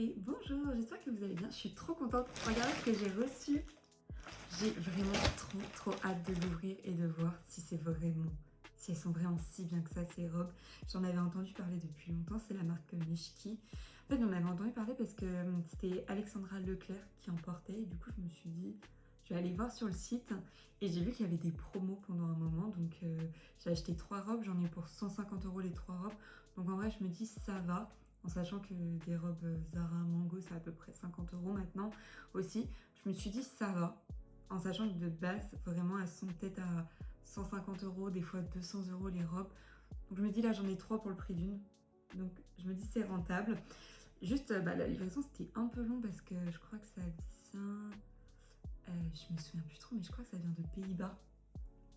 Et bonjour, j'espère que vous allez bien. Je suis trop contente. Regardez ce que j'ai reçu. J'ai vraiment trop hâte de l'ouvrir et de voir si si elles sont vraiment si bien que ça, ces robes. J'en avais entendu parler depuis longtemps, c'est la marque Meshki. En fait, j'en avais entendu parler parce que c'était Alexandra Leclerc qui en portait et du coup, je me suis dit, je vais aller voir sur le site et j'ai vu qu'il y avait des promos pendant un moment. Donc, j'ai acheté 3 robes, j'en ai pour 150 € les 3 robes. Donc, en vrai, je me dis, ça va. En sachant que des robes Zara Mango, c'est à peu près 50 € maintenant aussi. Je me suis dit, ça va. En sachant que de base, vraiment, elles sont peut-être à 150 €, des fois 200 € les robes. Donc je me dis, là, j'en ai 3 pour le prix d'une. Donc je me dis, c'est rentable. Juste, la livraison, c'était un peu long parce que je crois que ça vient... je me souviens plus trop, mais je crois que ça vient de Pays-Bas.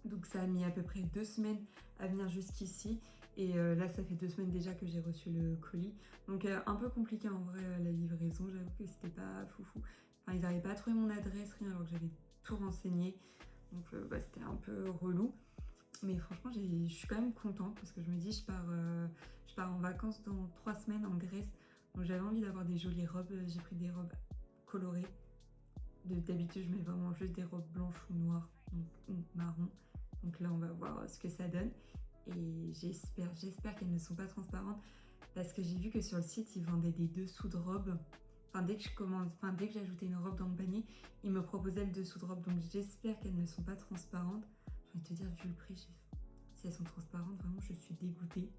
Donc ça a mis à peu près 2 semaines à venir jusqu'ici. Et là, ça fait 2 semaines déjà que j'ai reçu le colis. Donc un peu compliqué en vrai la livraison. J'avoue que c'était pas foufou. Enfin, ils n'arrivaient pas à trouver mon adresse, rien, alors que j'avais tout renseigné. Donc c'était un peu relou. Mais franchement, je suis quand même contente parce que je me dis, je pars en vacances dans 3 semaines en Grèce. Donc j'avais envie d'avoir des jolies robes. J'ai pris des robes colorées. D'habitude, je mets vraiment juste des robes blanches ou noires, donc, ou marron. Donc là, on va voir ce que ça donne. Et j'espère qu'elles ne sont pas transparentes parce que j'ai vu que sur le site, ils vendaient des dessous de robes. Enfin, dès que j'ajoutais une robe dans le panier, ils me proposaient le dessous de robe. Donc j'espère qu'elles ne sont pas transparentes. J'ai envie de te dire, vu le prix, si elles sont transparentes, vraiment, je suis dégoûtée.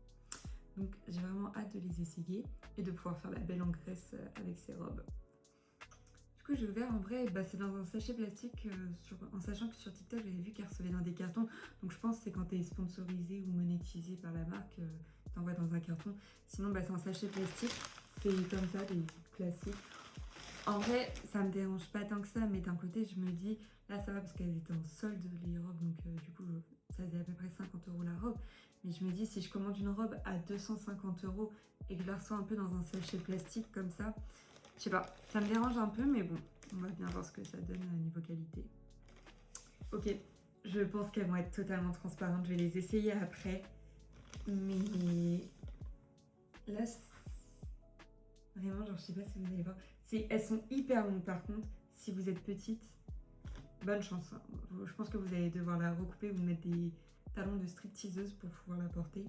Donc j'ai vraiment hâte de les essayer et de pouvoir faire la belle en Grèce avec ces robes. Du coup, j'ai ouvert en vrai, c'est dans un sachet plastique, en sachant que sur TikTok, j'avais vu qu'elle recevait dans des cartons. Donc je pense que c'est quand tu es sponsorisé ou monétisé par la marque, t'envoies dans un carton. Sinon, c'est un sachet plastique. C'est comme ça, des classiques. En vrai, ça me dérange pas tant que ça, mais d'un côté, je me dis, là ça va parce qu'elles étaient en solde les robes, donc du coup, ça faisait à peu près 50 € la robe. Mais je me dis, si je commande une robe à 250 € et que je la reçois un peu dans un sachet plastique comme ça, je sais pas, ça me dérange un peu, mais bon, on va bien voir ce que ça donne niveau qualité. Ok, je pense qu'elles vont être totalement transparentes, je vais les essayer après. Mais là, vraiment, genre, je sais pas si vous allez voir. Elles sont hyper longues par contre. Si vous êtes petite, bonne chance. Hein. Je pense que vous allez devoir la recouper ou mettre des talons de stripteaseuse pour pouvoir la porter.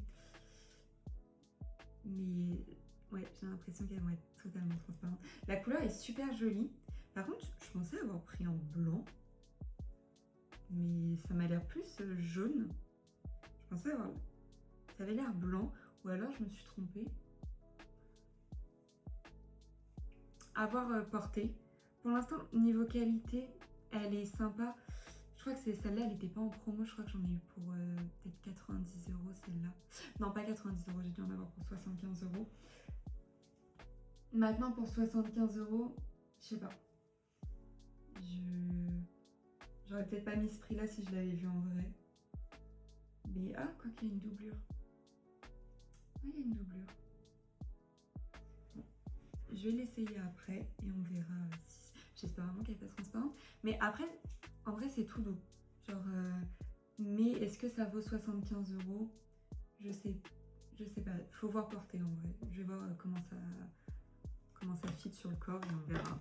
Mais ouais, j'ai l'impression qu'elles vont être totalement transparentes. La couleur est super jolie. Par contre, je pensais avoir pris en blanc. Mais ça m'a l'air plus jaune. Je pensais avoir... Ça avait l'air blanc. Ou alors je me suis trompée. Avoir porté. Pour l'instant, niveau qualité, elle est sympa. Je crois que celle-là, elle n'était pas en promo. Je crois que j'en ai eu pour peut-être 90 € celle-là. Non, pas 90 €, j'ai dû en avoir pour 75 €. Maintenant, pour 75 €, je sais pas. J'aurais peut-être pas mis ce prix-là si je l'avais vu en vrai. Mais quoi qu'il y a une doublure. Il y a une doublure. Bon, je vais l'essayer après et on verra si... J'espère vraiment qu'elle passe transparente. Mais après, en vrai, c'est tout doux. Genre, mais est-ce que ça vaut 75 €? Je sais pas. Faut voir porter en vrai. Je vais voir comment ça fit sur le corps et on verra.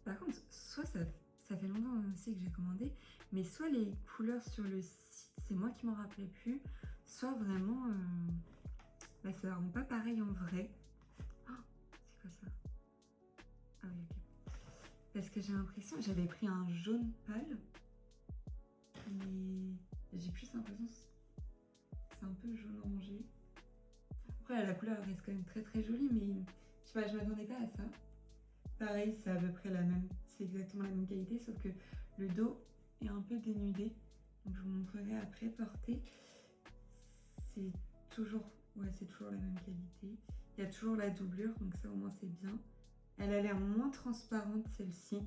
Par contre, soit ça fait longtemps aussi que j'ai commandé, mais soit les couleurs sur le site, c'est moi qui m'en rappelais plus, soit vraiment, ça rend pas pareil en vrai. Oh, c'est quoi ça? Ah oui, ok. Parce que j'ai l'impression, j'avais pris un jaune pâle, mais j'ai plus l'impression que c'est un peu jaune orangé. Après, la couleur reste quand même très jolie, mais je sais pas, je m'attendais pas à ça. Pareil, c'est à peu près c'est exactement la même qualité, sauf que le dos est un peu dénudé. Donc je vous montrerai après porter. C'est toujours la même qualité. Il y a toujours la doublure, donc ça au moins c'est bien. Elle a l'air moins transparente celle-ci.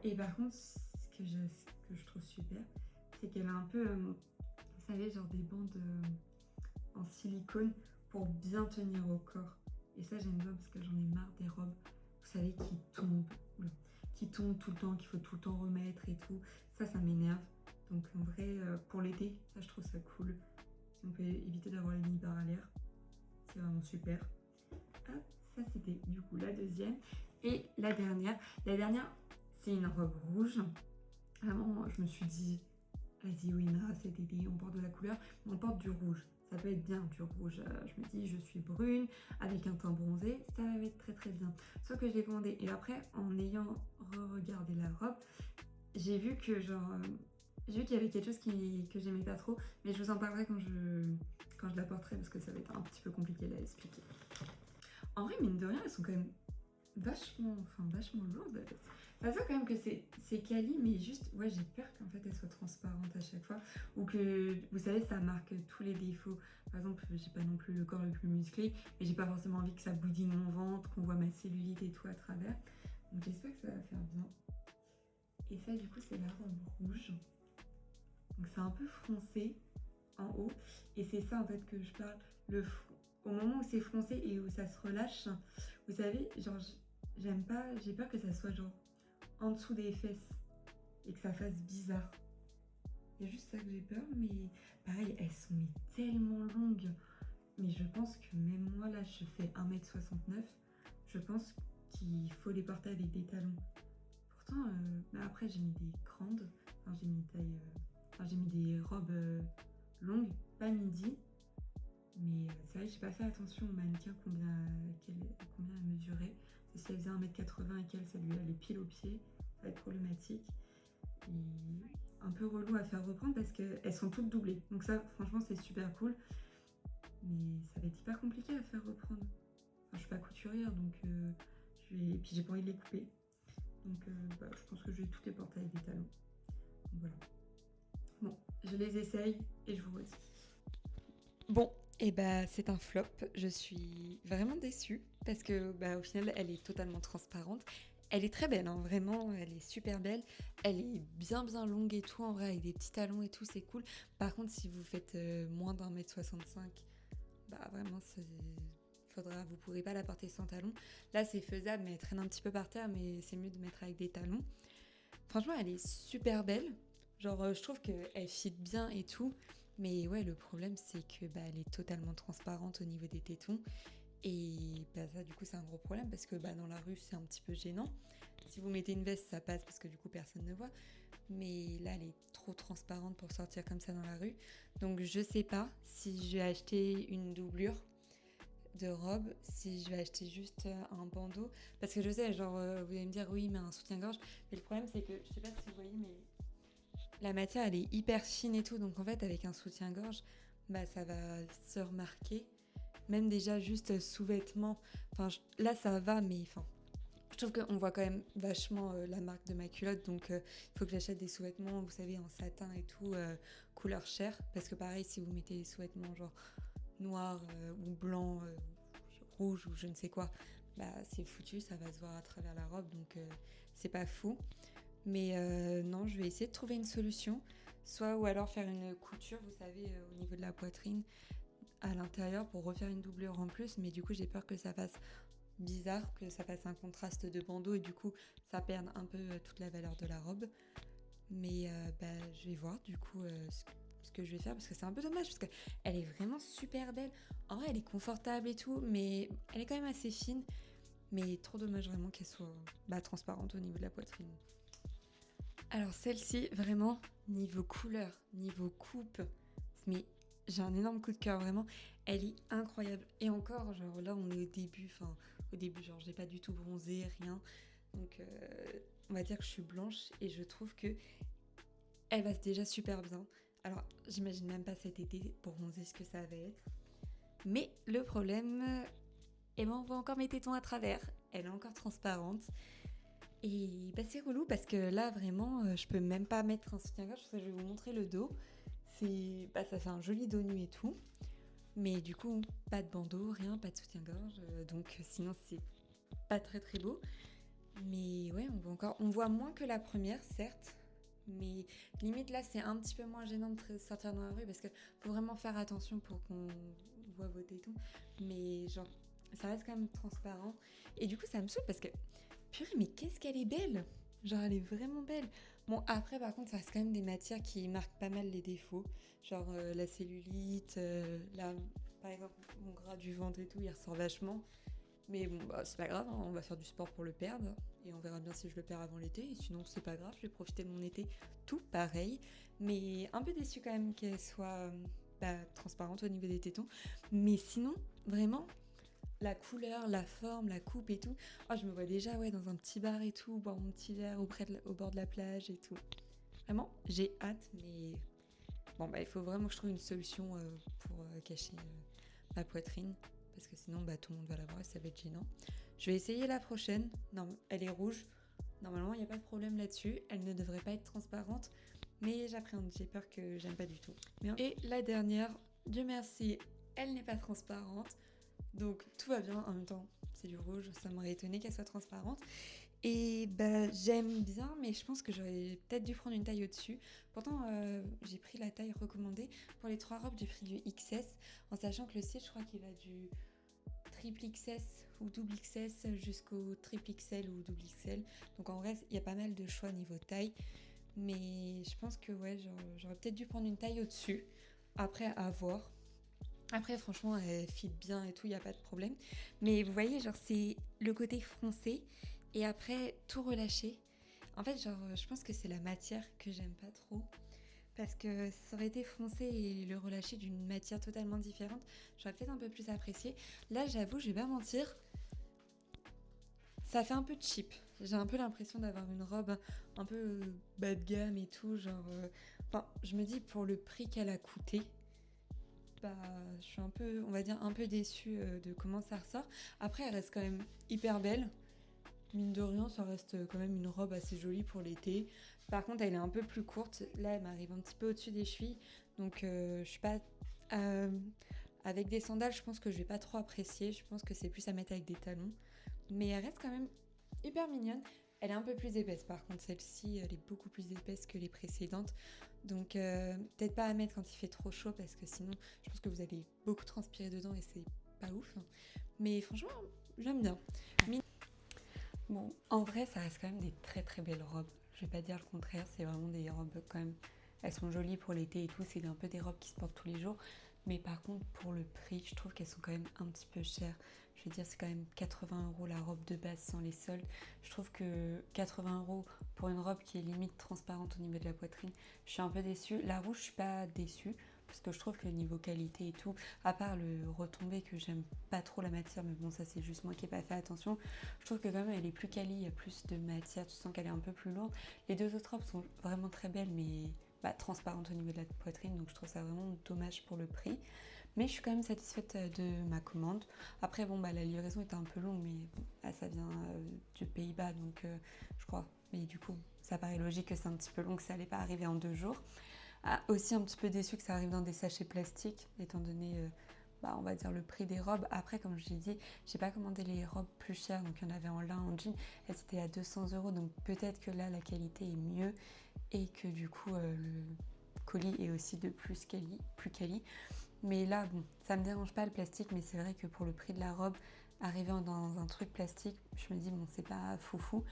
Et par contre, ce que je trouve super, c'est qu'elle a un peu, vous savez, genre des bandes en silicone pour bien tenir au corps. Et ça j'aime bien parce que j'en ai marre des robes, vous savez, qui tombent tout le temps, qu'il faut tout le temps remettre et tout. Ça m'énerve. Donc en vrai, pour l'été, ça je trouve ça cool. Si on peut éviter d'avoir les mini-barres à l'air, c'est vraiment super. Hop, Ça, c'était du coup la deuxième. Et la dernière, c'est une robe rouge. Vraiment, je me suis dit, vas-y, Wina, cet été, on porte de la couleur, mais on porte du rouge. Ça peut être bien du rouge. Je me dis, je suis brune, avec un teint bronzé, ça va être très très bien. Sauf que je l'ai commandé. Et après, en ayant re-regardé la robe, j'ai vu que j'ai vu qu'il y avait quelque chose que j'aimais pas trop, mais je vous en parlerai quand je la porterai parce que ça va être un petit peu compliqué à expliquer. En vrai, mine de rien, elles sont quand même vachement lourdes. Ça se voit quand même que c'est quali, mais juste, ouais, j'ai peur qu'en fait elles soient transparentes à chaque fois, ou que, vous savez, ça marque tous les défauts. Par exemple, j'ai pas non plus le corps le plus musclé, mais j'ai pas forcément envie que ça boudine mon ventre, qu'on voit ma cellulite et tout à travers. Donc j'espère que ça va faire bien. Et ça, du coup, c'est la robe rouge. Donc c'est un peu froncé en haut, et c'est ça en fait que je parle. Au moment où c'est froncé et où ça se relâche, vous savez, genre, j'aime pas, j'ai peur que ça soit genre en dessous des fesses et que ça fasse bizarre. Il y a juste ça que j'ai peur, mais pareil, elles sont mais tellement longues. Mais je pense que même moi, là, je fais 1m69. Je pense qu'il faut les porter avec des talons. Pourtant, bah après, j'ai mis des grandes. Enfin, j'ai mis taille... j'ai mis des robes longues, pas midi. Mais c'est vrai que j'ai pas fait attention au mannequin combien elle mesurait. Si elle faisait 1m80 et qu'elle, ça lui allait pile au pied. Ça va être problématique. Et un peu relou à faire reprendre parce qu'elles sont toutes doublées. Donc ça, franchement, c'est super cool. Mais ça va être hyper compliqué à faire reprendre. Enfin, je suis pas couturière, donc et puis j'ai pas envie de les couper. Donc je pense que je vais toutes les porter avec des talons. Donc voilà. Bon, je les essaye et je vous redis. Bon, et bah c'est un flop. Je suis vraiment déçue parce que au final, elle est totalement transparente. Elle est très belle, hein, vraiment, elle est super belle. Elle est bien longue et tout, en vrai, avec des petits talons et tout, c'est cool. Par contre, si vous faites moins d'1m65, vraiment, vous pourrez pas la porter sans talons. Là, c'est faisable, mais elle traîne un petit peu par terre, mais c'est mieux de mettre avec des talons. Franchement, elle est super belle. Genre, je trouve qu'elle fit bien et tout. Mais ouais, le problème, c'est que elle est totalement transparente au niveau des tétons. Et ça, du coup, c'est un gros problème parce que dans la rue, c'est un petit peu gênant. Si vous mettez une veste, ça passe parce que du coup, personne ne voit. Mais là, elle est trop transparente pour sortir comme ça dans la rue. Donc, je sais pas si je vais acheter une doublure de robe, si je vais acheter juste un bandeau. Parce que je sais, genre, vous allez me dire, oui, mais un soutien-gorge. Mais le problème, c'est que, je sais pas si vous voyez, mais la matière, elle est hyper fine et tout. Donc, en fait, avec un soutien-gorge, ça va se remarquer. Même déjà juste sous-vêtements. Enfin, là, ça va, mais je trouve qu'on voit quand même vachement la marque de ma culotte. Donc, il faut que j'achète des sous-vêtements, vous savez, en satin et tout, couleur chair. Parce que pareil, si vous mettez des sous-vêtements genre noir ou blanc, rouge ou je ne sais quoi, c'est foutu, ça va se voir à travers la robe. Donc, c'est pas fou. Mais non, je vais essayer de trouver une solution. Ou alors faire une couture, vous savez, au niveau de la poitrine, à l'intérieur pour refaire une doublure en plus, mais du coup j'ai peur que ça fasse bizarre, que ça fasse un contraste de bandeau et du coup ça perde un peu toute la valeur de la robe. Mais je vais voir du coup ce que je vais faire parce que c'est un peu dommage parce qu'elle est vraiment super belle. En vrai elle est confortable et tout, mais elle est quand même assez fine. Mais trop dommage vraiment qu'elle soit transparente au niveau de la poitrine. Alors celle-ci, vraiment, niveau couleur, niveau coupe, mais j'ai un énorme coup de cœur, vraiment. Elle est incroyable. Et encore, genre là, on est au début, genre j'ai pas du tout bronzé, rien. Donc, on va dire que je suis blanche et je trouve que elle va déjà super bien. Alors, j'imagine même pas cet été pour bronzer ce que ça va être. Mais le problème, on voit encore mes tétons à travers. Elle est encore transparente. Et c'est relou parce que là, vraiment, je peux même pas mettre un soutien-gorge parce que je vais vous montrer le dos. Ça fait un joli dos nu et tout. Mais du coup, pas de bandeau, rien, pas de soutien-gorge. Donc sinon, c'est pas très très beau. Mais ouais, on voit moins que la première, certes. Mais limite là, c'est un petit peu moins gênant de sortir dans la rue parce que faut vraiment faire attention pour qu'on voit vos tétons. Mais genre, ça reste quand même transparent. Et du coup, ça me saoule parce que, purée, mais qu'est-ce qu'elle est belle! Genre, elle est vraiment belle. Bon, après, par contre, ça reste quand même des matières qui marquent pas mal les défauts. Genre la cellulite, par exemple, mon gras du ventre et tout, il ressort vachement. Mais bon, bah, c'est pas grave, hein, on va faire du sport pour le perdre. Et on verra bien si je le perds avant l'été. Et sinon, c'est pas grave, je vais profiter de mon été tout pareil. Mais un peu déçue quand même qu'elle soit transparente au niveau des tétons. Mais sinon, vraiment, la couleur, la forme, la coupe et tout. Oh, je me vois déjà dans un petit bar et tout, boire mon petit verre au bord de la plage et tout. Vraiment, j'ai hâte, mais bon, il faut vraiment que je trouve une solution pour cacher ma poitrine. Parce que sinon, tout le monde va la voir et ça va être gênant. Je vais essayer la prochaine. Non, elle est rouge. Normalement, il n'y a pas de problème là-dessus. Elle ne devrait pas être transparente. Mais j'appréhende, j'ai peur que j'aime pas du tout. Et la dernière, Dieu merci, elle n'est pas transparente. Donc tout va bien. En même temps, c'est du rouge. Ça m'aurait étonné qu'elle soit transparente. Et j'aime bien, mais je pense que j'aurais peut-être dû prendre une taille au-dessus. Pourtant, j'ai pris la taille recommandée. Pour les 3 robes, j'ai pris du XS, en sachant que le site, je crois qu'il va du triple XS ou double XS jusqu'au triple XL ou double XL. Donc en vrai, il y a pas mal de choix niveau taille. Mais je pense que j'aurais peut-être dû prendre une taille au-dessus. Après, à voir. Après, franchement, elle fit bien et tout, il n'y a pas de problème. Mais vous voyez, c'est le côté froncé. Et après, tout relâché. En fait, je pense que c'est la matière que j'aime pas trop. Parce que ça aurait été foncé et le relâché d'une matière totalement différente, j'aurais peut-être un peu plus apprécié. Là, j'avoue, je vais pas mentir, ça fait un peu cheap. J'ai un peu l'impression d'avoir une robe un peu bas de gamme et tout. Je me dis, pour le prix qu'elle a coûté, je suis un peu, on va dire, un peu déçue de comment ça ressort. Après, elle reste quand même hyper belle. Mine de rien, ça reste quand même une robe assez jolie pour l'été. Par contre, elle est un peu plus courte. Là, elle m'arrive un petit peu au-dessus des chevilles. Donc, je suis pas... avec des sandales, je pense que je vais pas trop apprécier. Je pense que c'est plus à mettre avec des talons. Mais elle reste quand même hyper mignonne. Elle est un peu plus épaisse. Par contre, celle-ci, elle est beaucoup plus épaisse que les précédentes. Donc, peut-être pas à mettre quand il fait trop chaud parce que sinon, je pense que vous allez beaucoup transpirer dedans et c'est pas ouf. Mais franchement, j'aime bien. Bon, en vrai, ça reste quand même des très très belles robes. Je vais pas dire le contraire, c'est vraiment des robes quand même. Elles sont jolies pour l'été et tout, c'est un peu des robes qui se portent tous les jours. Mais par contre, pour le prix, je trouve qu'elles sont quand même un petit peu chères. Je veux dire, c'est quand même 80 € la robe de base sans les soldes. Je trouve que 80 € pour une robe qui est limite transparente au niveau de la poitrine, je suis un peu déçue. La rouge, je suis pas déçue. Parce que je trouve que niveau qualité et tout, à part le retombé que j'aime pas trop la matière, mais bon ça c'est juste moi qui n'ai pas fait attention, je trouve que quand même elle est plus quali, il y a plus de matière, tu sens qu'elle est un peu plus lourde. Les 2 autres robes sont vraiment très belles mais transparentes au niveau de la poitrine, donc je trouve ça vraiment dommage pour le prix. Mais je suis quand même satisfaite de ma commande. Après bon la livraison était un peu longue mais ça vient du Pays-Bas donc je crois. Mais du coup ça paraît logique que c'est un petit peu long, que ça allait pas arriver en 2 jours. Aussi un petit peu déçue que ça arrive dans des sachets plastiques, étant donné, on va dire, le prix des robes. Après, comme je l'ai dit, j'ai pas commandé les robes plus chères, donc il y en avait en lin, en jean, elles étaient à 200 €, donc peut-être que là, la qualité est mieux et que du coup, le colis est aussi de plus quali. Mais là, bon, ça me dérange pas le plastique, mais c'est vrai que pour le prix de la robe, arriver dans un truc plastique, je me dis, bon, c'est pas foufou.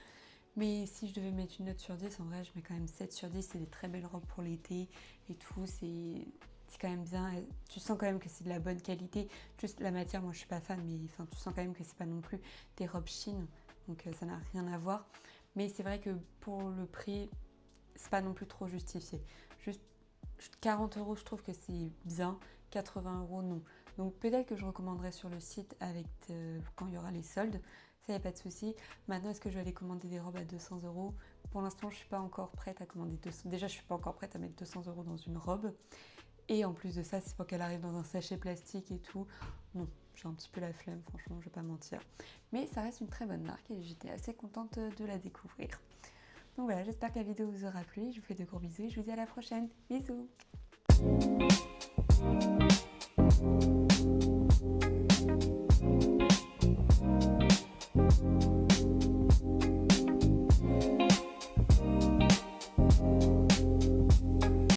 Mais si je devais mettre une note sur 10, en vrai, je mets quand même 7 sur 10. C'est des très belles robes pour l'été et tout. C'est quand même bien. Tu sens quand même que c'est de la bonne qualité. Juste la matière, moi, je suis pas fan, mais tu sens quand même que c'est pas non plus des robes chine. Donc, ça n'a rien à voir. Mais c'est vrai que pour le prix, c'est pas non plus trop justifié. Juste 40 €, je trouve que c'est bien. 80 € non. Donc peut-être que je recommanderai sur le site quand il y aura les soldes. Ça, il n'y a pas de souci. Maintenant, est-ce que je vais aller commander des robes à 200 €? Pour l'instant, je ne suis pas encore prête à commander 200. Déjà, je ne suis pas encore prête à mettre 200 € dans une robe. Et en plus de ça, c'est pour qu'elle arrive dans un sachet plastique et tout. Non, j'ai un petit peu la flemme, franchement, je ne vais pas mentir. Mais ça reste une très bonne marque et j'étais assez contente de la découvrir. Donc voilà, j'espère que la vidéo vous aura plu. Je vous fais de gros bisous et je vous dis à la prochaine. Bisous!